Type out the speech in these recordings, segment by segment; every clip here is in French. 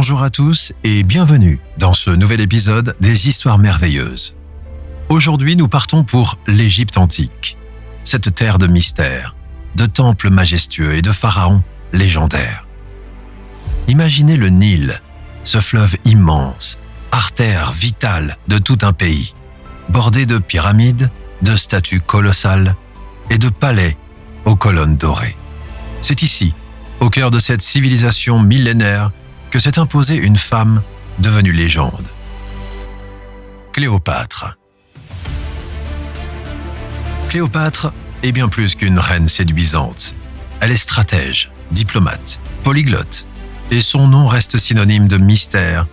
Bonjour à tous et bienvenue dans ce nouvel épisode des Histoires merveilleuses. Aujourd'hui, nous partons pour l'Égypte antique, cette terre de mystères, de temples majestueux et de pharaons légendaires. Imaginez le Nil, ce fleuve immense, artère vitale de tout un pays, bordé de pyramides, de statues colossales et de palais aux colonnes dorées. C'est ici, au cœur de cette civilisation millénaire, que s'est imposée une femme devenue légende. Cléopâtre. Cléopâtre est bien plus qu'une reine séduisante. Elle est stratège, diplomate, polyglotte, et son nom reste synonyme de mystère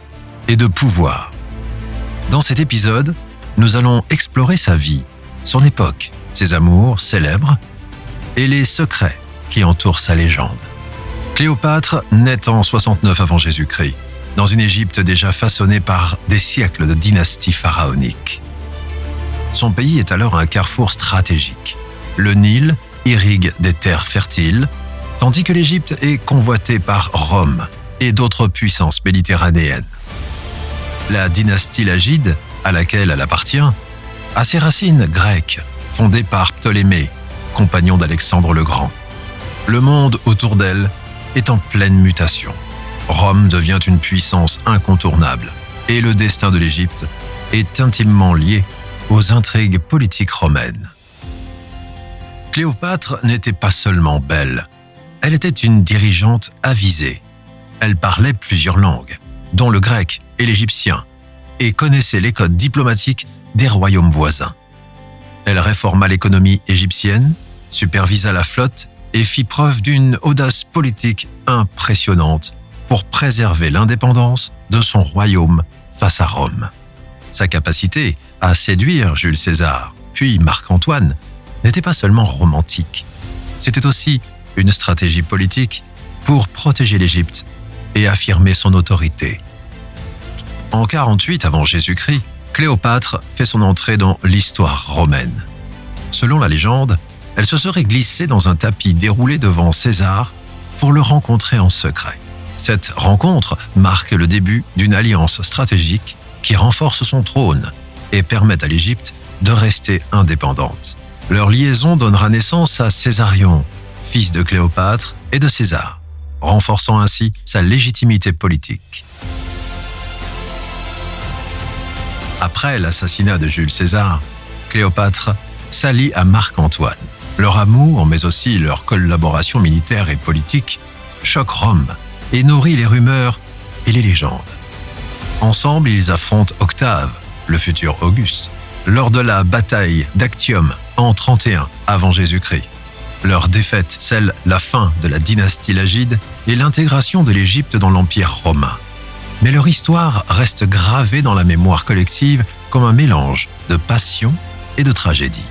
et de pouvoir. Dans cet épisode, nous allons explorer sa vie, son époque, ses amours célèbres et les secrets qui entourent sa légende. Cléopâtre naît en 69 avant Jésus-Christ, dans une Égypte déjà façonnée par des siècles de dynasties pharaoniques. Son pays est alors un carrefour stratégique. Le Nil irrigue des terres fertiles, tandis que l'Égypte est convoitée par Rome et d'autres puissances méditerranéennes. La dynastie lagide, à laquelle elle appartient, a ses racines grecques, fondées par Ptolémée, compagnon d'Alexandre le Grand. Le monde autour d'elle est en pleine mutation. Rome devient une puissance incontournable et le destin de l'Égypte est intimement lié aux intrigues politiques romaines. Cléopâtre n'était pas seulement belle, elle était une dirigeante avisée. Elle parlait plusieurs langues, dont le grec et l'égyptien, et connaissait les codes diplomatiques des royaumes voisins. Elle réforma l'économie égyptienne, supervisa la flotte et fit preuve d'une audace politique impressionnante pour préserver l'indépendance de son royaume face à Rome. Sa capacité à séduire Jules César, puis Marc-Antoine, n'était pas seulement romantique. C'était aussi une stratégie politique pour protéger l'Égypte et affirmer son autorité. En 48 avant Jésus-Christ, Cléopâtre fait son entrée dans l'histoire romaine. Selon la légende, elle se serait glissée dans un tapis déroulé devant César pour le rencontrer en secret. Cette rencontre marque le début d'une alliance stratégique qui renforce son trône et permet à l'Égypte de rester indépendante. Leur liaison donnera naissance à Césarion, fils de Cléopâtre et de César, renforçant ainsi sa légitimité politique. Après l'assassinat de Jules César, Cléopâtre s'allie à Marc-Antoine. Leur amour, mais aussi leur collaboration militaire et politique, choque Rome et nourrit les rumeurs et les légendes. Ensemble, ils affrontent Octave, le futur Auguste, lors de la bataille d'Actium en 31 avant Jésus-Christ. Leur défaite scelle la fin de la dynastie lagide et l'intégration de l'Égypte dans l'Empire romain. Mais leur histoire reste gravée dans la mémoire collective comme un mélange de passion et de tragédie.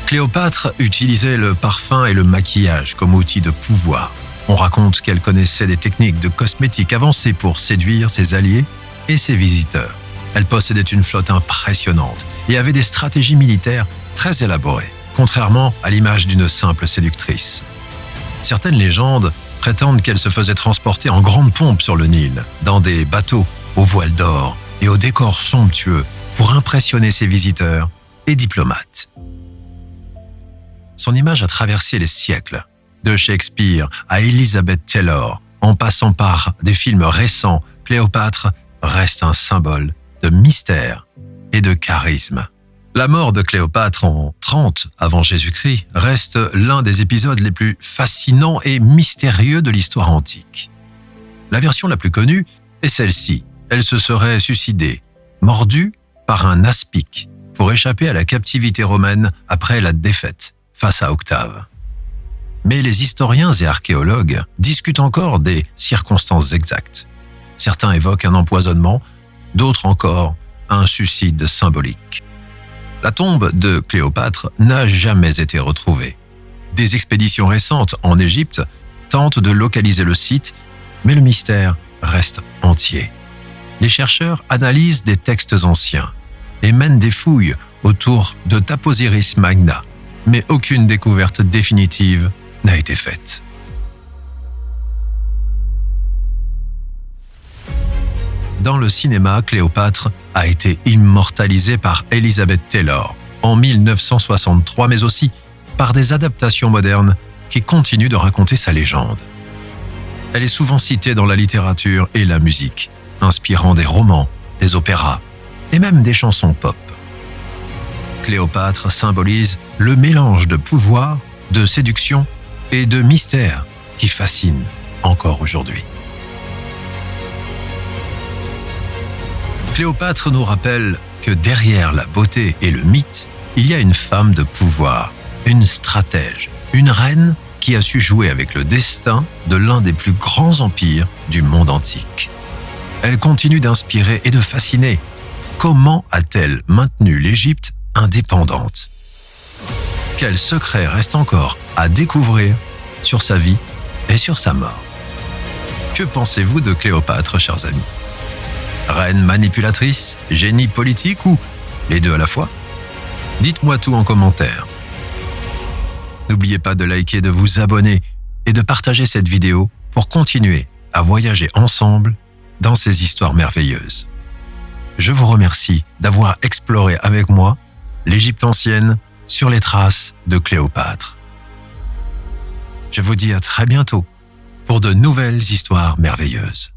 Cléopâtre utilisait le parfum et le maquillage comme outil de pouvoir. On raconte qu'elle connaissait des techniques de cosmétiques avancées pour séduire ses alliés et ses visiteurs. Elle possédait une flotte impressionnante et avait des stratégies militaires très élaborées, contrairement à l'image d'une simple séductrice. Certaines légendes prétendent qu'elle se faisait transporter en grande pompe sur le Nil, dans des bateaux aux voiles d'or et aux décors somptueux pour impressionner ses visiteurs et diplomates. Son image a traversé les siècles, de Shakespeare à Elizabeth Taylor, en passant par des films récents. Cléopâtre reste un symbole de mystère et de charisme. La mort de Cléopâtre en 30 avant Jésus-Christ reste l'un des épisodes les plus fascinants et mystérieux de l'histoire antique. La version la plus connue est celle-ci. Elle se serait suicidée, mordue par un aspic, pour échapper à la captivité romaine après la défaite face à Octave. Mais les historiens et archéologues discutent encore des circonstances exactes. Certains évoquent un empoisonnement, d'autres encore un suicide symbolique. La tombe de Cléopâtre n'a jamais été retrouvée. Des expéditions récentes en Égypte tentent de localiser le site, mais le mystère reste entier. Les chercheurs analysent des textes anciens et mènent des fouilles autour de Taposiris Magna, mais aucune découverte définitive n'a été faite. Dans le cinéma, Cléopâtre a été immortalisée par Elizabeth Taylor en 1963, mais aussi par des adaptations modernes qui continuent de raconter sa légende. Elle est souvent citée dans la littérature et la musique, inspirant des romans, des opéras et même des chansons pop. Cléopâtre symbolise le mélange de pouvoir, de séduction et de mystère qui fascine encore aujourd'hui. Cléopâtre nous rappelle que derrière la beauté et le mythe, il y a une femme de pouvoir, une stratège, une reine qui a su jouer avec le destin de l'un des plus grands empires du monde antique. Elle continue d'inspirer et de fasciner. Comment a-t-elle maintenu l'Égypte indépendante? Quels secrets restent encore à découvrir sur sa vie et sur sa mort? Que pensez-vous de Cléopâtre, chers amis? Reine manipulatrice, génie politique ou les deux à la fois? Dites-moi tout en commentaire. N'oubliez pas de liker, de vous abonner et de partager cette vidéo pour continuer à voyager ensemble dans ces histoires merveilleuses. Je vous remercie d'avoir exploré avec moi l'Égypte ancienne sur les traces de Cléopâtre. Je vous dis à très bientôt pour de nouvelles histoires merveilleuses.